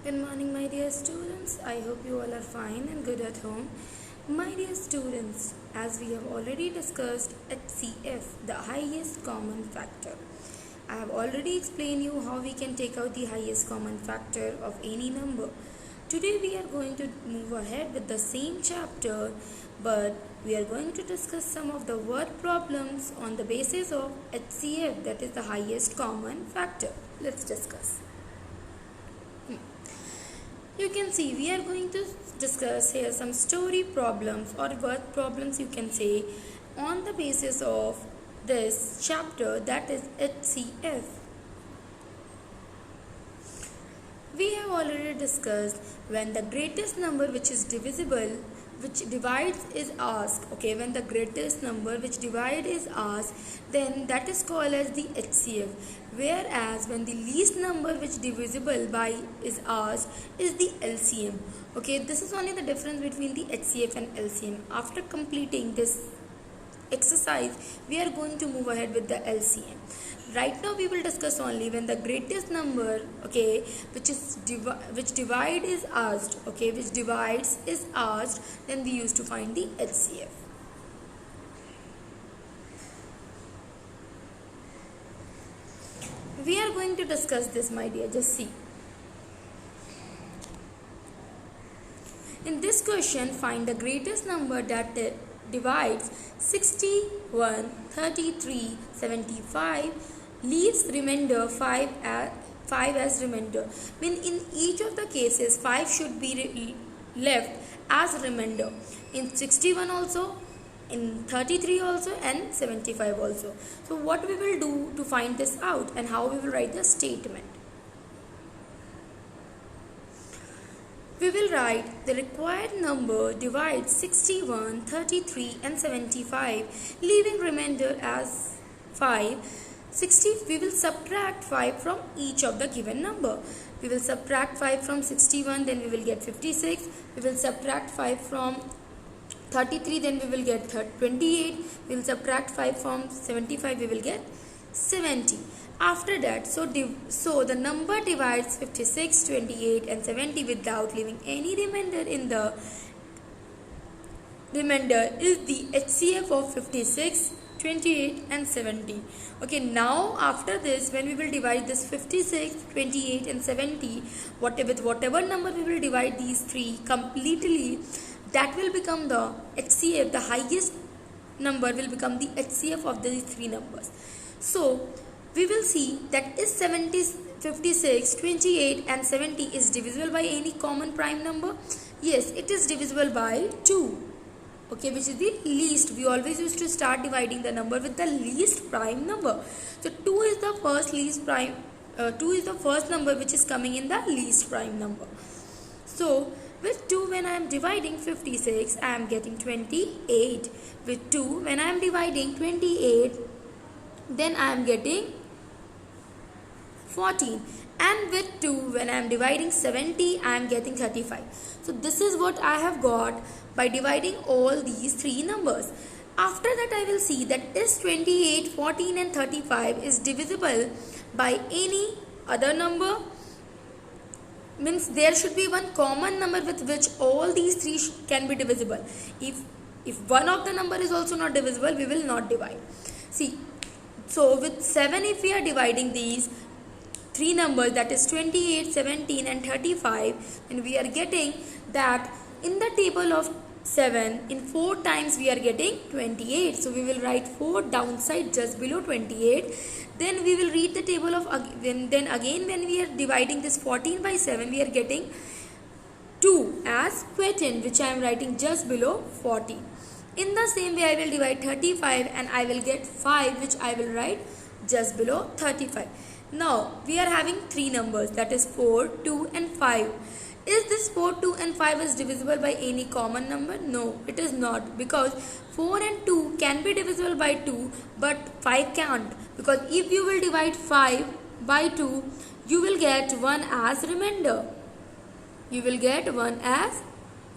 Good morning, my dear students. I hope you all are fine and good at home. My dear students, as we have already discussed HCF, the highest common factor. I have already explained you how we can take out the highest common factor of any number. Today we are going to move ahead with the same chapter, but we are going to discuss some of the word problems on the basis of HCF, that is the highest common factor. Let's discuss. You can see we are going to discuss here some story problems or word problems, you can say, on the basis of this chapter, that is HCF. We have already discussed when the greatest number which is divisible, which divides is asked. Okay, when the greatest number which divide is asked, then that is called as the HCF. Whereas when the least number which divisible by is asked is the LCM. Okay, this is only the difference between the HCF and LCM. After completing this exercise, we are going to move ahead with the LCM. Right now we will discuss only when the greatest number, okay, which divide is asked, okay, which divides is asked, then we used to find the HCF. We are going to discuss this, my dear. Just see. In this question, find the greatest number that divides 61, 33, 75, leaves remainder 5 as remainder. Mean in each of the cases 5 should be left as remainder. In 61 also, in 33 also, and 75 also. So what we will do to find this out and how we will write the statement? We will write the required number divides 61, 33 and 75, leaving remainder as 5. 60, we will subtract 5 from each of the given number. We will subtract 5 from 61, then we will get 56. We will subtract 5 from 33, then we will get 28. We will subtract 5 from 75, we will get 70. After that, so the number divides 56, 28 and 70 without leaving any remainder in the remainder is the HCF of 56, 28 and 70. Okay, now after this, when we will divide this 56, 28 and 70, with whatever number we will divide these three completely, that will become the HCF. The highest number will become the HCF of these three numbers. So we will see that is 56, 28 and 70 is divisible by any common prime number. Yes, it is divisible by 2. Okay, which is the least. We always used to start dividing the number with the least prime number. So 2 is the first least prime. 2 is the first number which is coming in the least prime number. So with 2, when I am dividing 56, I am getting 28. With 2, when I am dividing 28, then I am getting 14. And with 2, when I am dividing 70, I am getting 35. So this is what I have got by dividing all these three numbers. After that, I will see that this 28, 14 and 35 is divisible by any other number. Means there should be one common number with which all these three can be divisible. If one of the number is also not divisible, we will not divide. See, so with 7, if we are dividing these three numbers, that is 28, 17 and 35, and we are getting that in the table of 7, in 4 times we are getting 28. So we will write 4 downside just below 28. Then we will read the table of, then again when we are dividing this 14 by 7, we are getting 2 as quotient, which I am writing just below 14. In the same way, I will divide 35 and I will get 5, which I will write just below 35. Now, we are having three numbers, that is 4, 2 and 5. Is this 4, 2 and 5 is divisible by any common number? No, it is not, because 4 and 2 can be divisible by 2, but 5 can't. Because if you will divide 5 by 2, you will get 1 as remainder. You will get 1 as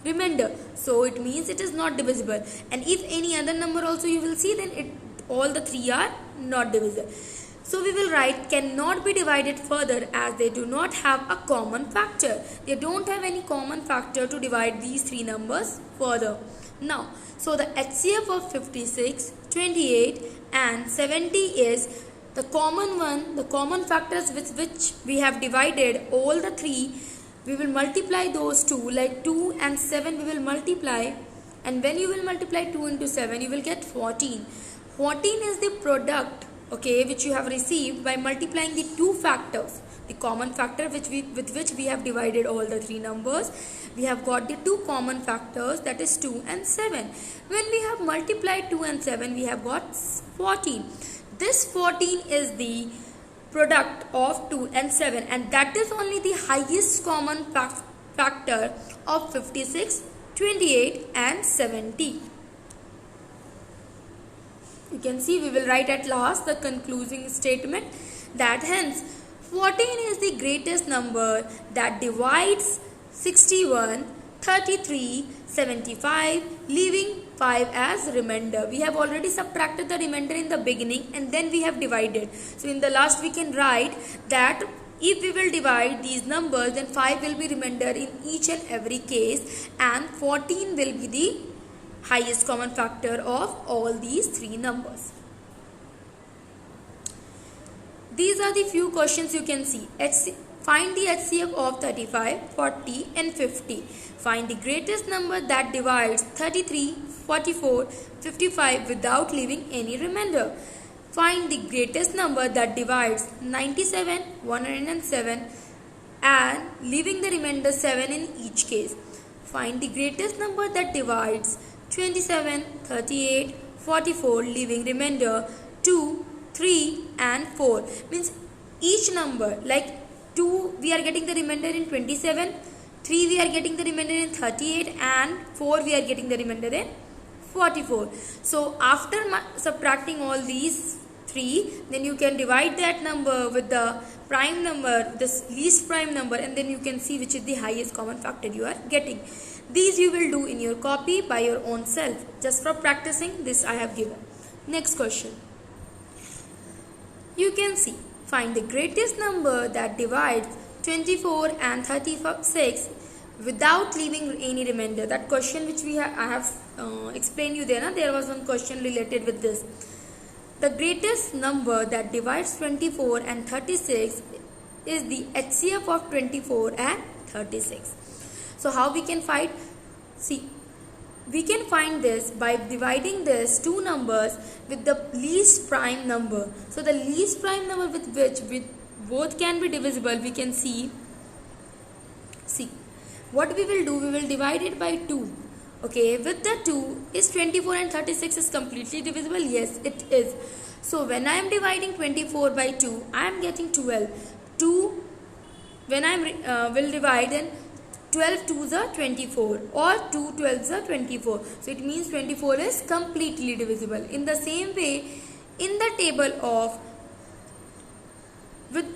remainder. So it means it is not divisible. And if any other number also you will see, then all the three are not divisible. So we will write cannot be divided further as they do not have a common factor. They don't have any common factor to divide these three numbers further. Now, so the HCF of 56, 28 and 70 is the common one, the common factors with which we have divided all the three. We will multiply those two, like 2 and 7 we will multiply, and when you will multiply 2 into 7 you will get 14. 14 is the product, okay, which you have received by multiplying the two factors, the common factor with which we have divided all the three numbers. We have got the two common factors, that is 2 and 7. When we have multiplied 2 and 7 we have got 14. This 14 is the product of 2 and 7, and that is only the highest common factor of 56, 28 and 70. You can see we will write at last the concluding statement that hence 14 is the greatest number that divides 61, 33, 75, leaving 5 as remainder. We have already subtracted the remainder in the beginning and then we have divided. So in the last we can write that if we will divide these numbers, then 5 will be remainder in each and every case, and 14 will be the highest common factor of all these three numbers. These are the few questions you can see. Find the HCF of 35, 40 and 50. Find the greatest number that divides 33, 44, 55 without leaving any remainder. Find the greatest number that divides 97, 107 and leaving the remainder 7 in each case. Find the greatest number that divides 27, 38, 44 leaving remainder 2, 3 and 4. Means each number, like 2 we are getting the remainder in 27, 3 we are getting the remainder in 38 and 4 we are getting the remainder in 44. So after subtracting all these three, then you can divide that number with the prime number, this least prime number, and then you can see which is the highest common factor you are getting. These you will do in your copy by your own self. Just for practicing, this I have given. Next question. You can see, find the greatest number that divides 24 and 36 without leaving any remainder. That question which I have explained you there. There was one question related with this. The greatest number that divides 24 and 36 is the HCF of 24 and 36. So how we can find? See, we can find this by dividing this two numbers with the least prime number. So the least prime number with which both can be divisible, we can see what we will do, we will divide it by 2. Okay, with the 2, is 24 and 36 is completely divisible? Yes, it is. So when I am dividing 24 by 2, I am getting 12. 2, when I will divide, then 12 2s are 24 or 2 12s are 24. So it means 24 is completely divisible. In the same way, in the table of,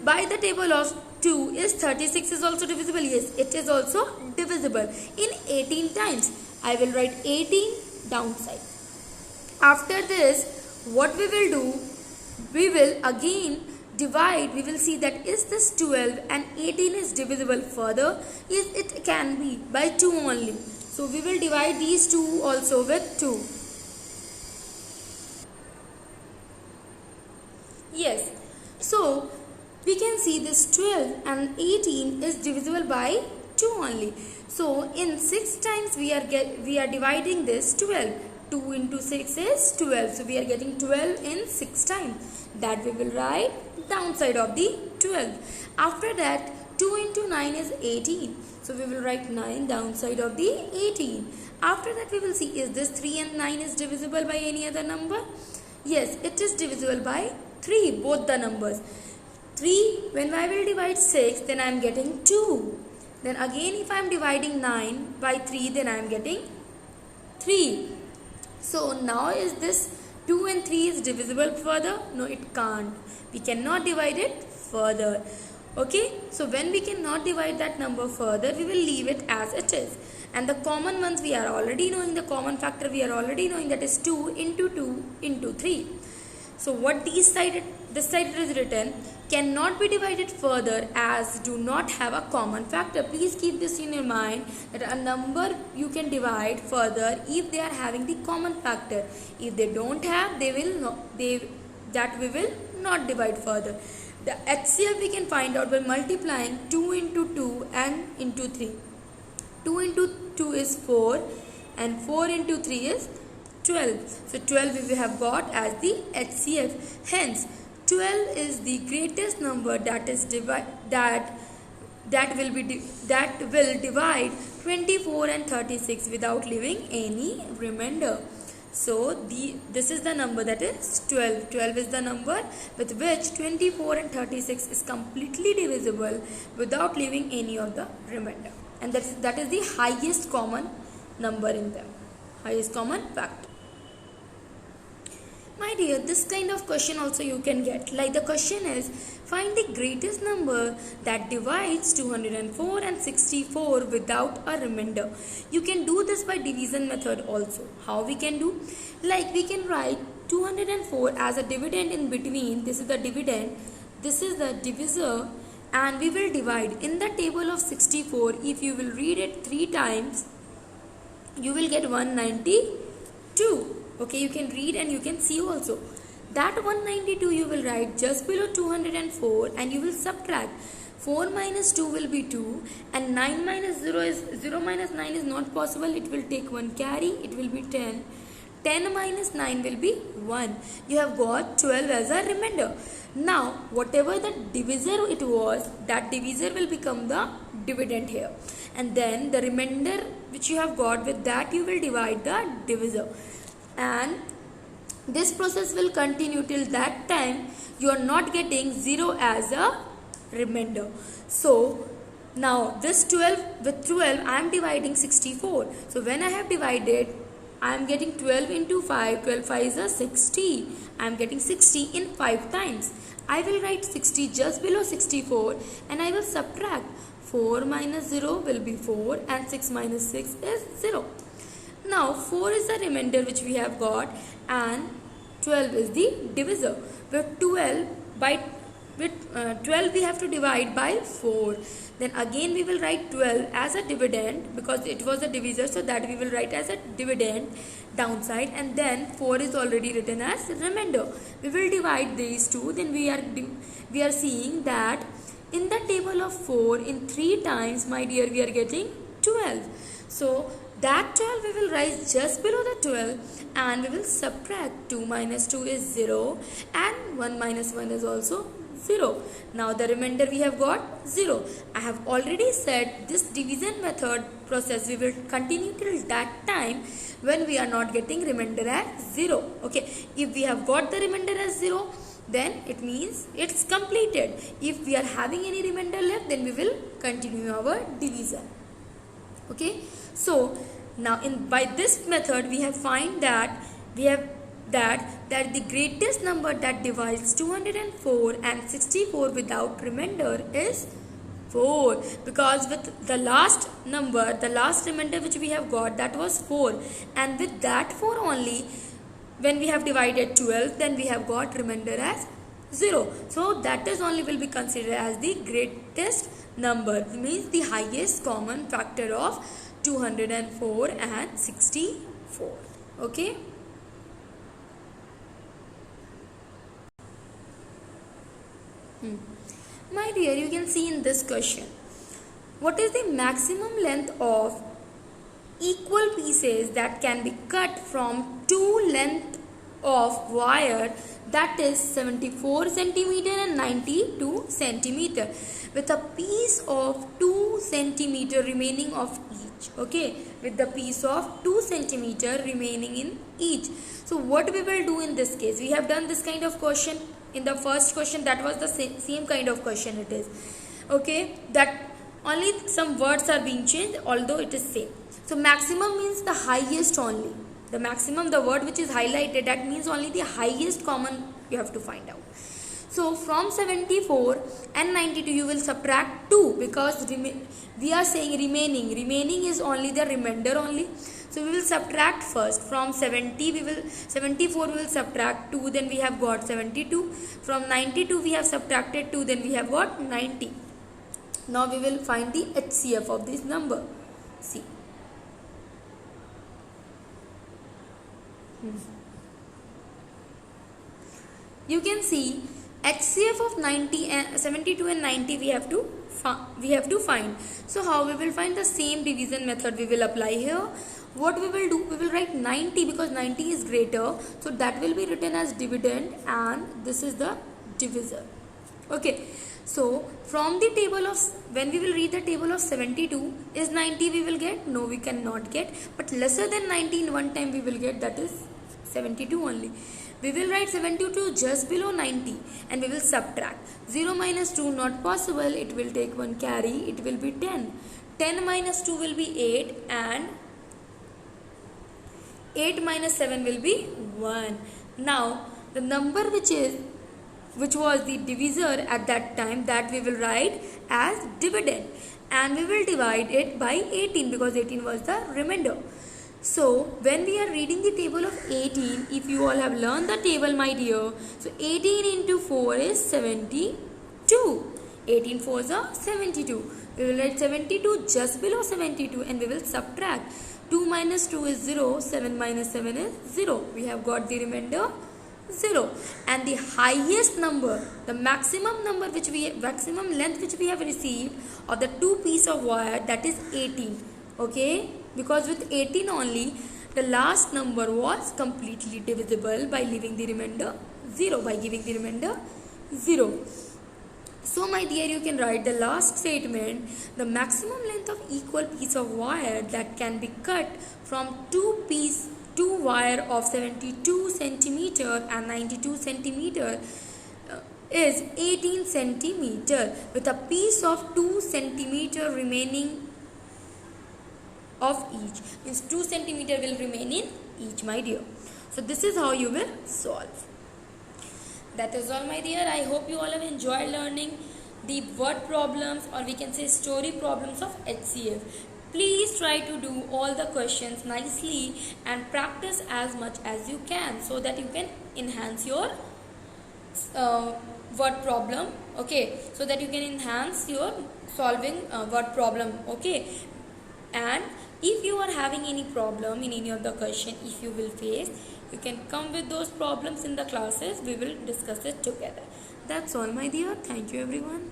by the table of 2, is 36 is also divisible? Yes, it is also divisible in 18 times. I will write 18 downside. After this, what we will do, we will again divide. We will see that is this 12 and 18 is divisible further? Yes, it can be by 2 only. So we will divide these two also with 2. Yes, so we can see this 12 and 18 is divisible by 2 only. So in 6 times we are dividing this 12. 2 into 6 is 12. So we are getting 12 in 6 times. That we will write downside of the 12. After that, 2 into 9 is 18. So we will write 9 downside of the 18. After that we will see, is this 3 and 9 is divisible by any other number? Yes, it is divisible by 3, both the numbers. 3, when I will divide 6, then I am getting 2. Then again if I am dividing 9 by 3, then I am getting 3. So now is this 2 and 3 is divisible further? No, it can't. We cannot divide it further. Okay, so when we cannot divide that number further, we will leave it as it is. And the common ones we are already knowing, the common factor we are already knowing, that is 2 into 2 into 3. So what this side it is written, cannot be divided further as do not have a common factor. Please keep this in your mind that a number you can divide further if they are having the common factor. If they don't have, we will not divide further. The HCF we can find out by multiplying 2 into 2 and into 3. 2 into 2 is 4 and 4 into 3 is 12. So 12 we have got as the HCF. Hence 12 is the greatest number that will divide 24 and 36 without leaving any remainder. So this is the number, that is 12. 12 is the number with which 24 and 36 is completely divisible without leaving any of the remainder. And that is the highest common number in them. Highest common factor. My dear, this kind of question also you can get. Like the question is, find the greatest number that divides 204 and 64 without a remainder. You can do this by division method also. How we can do? Like we can write 204 as a dividend in between. This is the dividend. This is the divisor. And we will divide. In the table of 64, if you will read it 3 times, you will get 192. Okay, you can read and you can see also. That 192 you will write just below 204 and you will subtract. 4 minus 2 will be 2 and 9 minus 0 is 0 minus 9 is not possible. It will take 1 carry. It will be 10. 10 minus 9 will be 1. You have got 12 as a remainder. Now, whatever the divisor it was, that divisor will become the dividend here. And then the remainder which you have got, with that you will divide the divisor. And this process will continue till that time you are not getting 0 as a remainder. So now this 12 with 12 I am dividing 64. So when I have divided, I am getting 12 into 5. 12 5 is a 60. I am getting 60 in 5 times. I will write 60 just below 64 and I will subtract. 4 minus 0 will be 4 and 6 minus 6 is 0. Now 4 is the remainder which we have got and 12 is the divisor. With 12 we have to divide by 4. Then again we will write 12 as a dividend because it was a divisor, so that we will write as a dividend downside, and then 4 is already written as remainder. We will divide these two. Then we are seeing that in the table of 4 in 3 times, my dear, we are getting 12. So that 12 we will write just below the 12 and we will subtract. 2 minus 2 is 0 and 1 minus 1 is also 0. Now the remainder we have got 0. I have already said this division method process we will continue till that time when we are not getting remainder as 0. Okay, if we have got the remainder as 0, then it means it's completed. If we are having any remainder left, then we will continue our division. Okay, so now by this method we have find that that the greatest number that divides 204 and 64 without remainder is 4, because with the last number, the last remainder which we have got, that was 4, and with that 4 only, when we have divided 12, then we have got remainder as 0. So that is only will be considered as the greatest number, means the highest common factor of 204 and 64. Okay. My dear, you can see in this question, what is the maximum length of equal pieces that can be cut from two length of wire, that is 74 centimeter and 92 centimeter, with a piece of 2 centimeter remaining of each. Okay, with the piece of 2 centimeter remaining in each. So what we will do in this case, we have done this kind of question in the first question. That was the same kind of question it is. Okay, that only some words are being changed, although it is same. So maximum means the highest only. The maximum, the word which is highlighted, that means only the highest common you have to find out. So from 74 and 92 you will subtract 2, because we are saying remaining is only the remainder only. So we will subtract first. From 74 we will subtract 2, then we have got 72. From 92 we have subtracted 2, then we have got 90. Now we will find the HCF of this number. See. You can see HCF of 72 and 90 we have to find. So how we will find? The same division method we will apply here. What we will do? We will write 90 because 90 is greater. So that will be written as dividend and this is the divisor. Okay. So from the table of, when we will read the table of 72, is 90 we will get? No, we cannot get. But lesser than 90 in one time we will get, that is 72 only. We will write 72 just below 90 and we will subtract. 0 minus 2 not possible, it will take one carry, it will be 10. 10 minus 2 will be 8 and 8 minus 7 will be 1. Now the number which was the divisor at that time, that we will write as dividend and we will divide it by 18 because 18 was the remainder. So when we are reading the table of 18, if you all have learned the table my dear, so 18 into 4 is 72. 18 4s are 72. We will write 72 just below 72 and we will subtract. 2 minus 2 is 0, 7 minus 7 is 0. We have got the remainder 0. And the highest number, the maximum length which we have received of the two pieces of wire, that is 18. Okay, because with 18 only the last number was completely divisible by leaving the remainder 0, by giving the remainder 0. So my dear, you can write the last statement. The maximum length of equal piece of wire that can be cut from two wire of 72 centimeter and 92 centimeter is 18 centimeter with a piece of 2 centimeter remaining of each. Means 2 centimeter will remain in each, my dear. So this is how you will solve. That is all, my dear. I hope you all have enjoyed learning the word problems, or we can say story problems of HCF. Please try to do all the questions nicely and practice as much as you can so that you can enhance your word problem. Okay, so that you can enhance your solving word problem. Okay, and if you are having any problem in any of the question, if you will face, you can come with those problems in the classes. We will discuss it together. That's all, my dear. Thank you, everyone.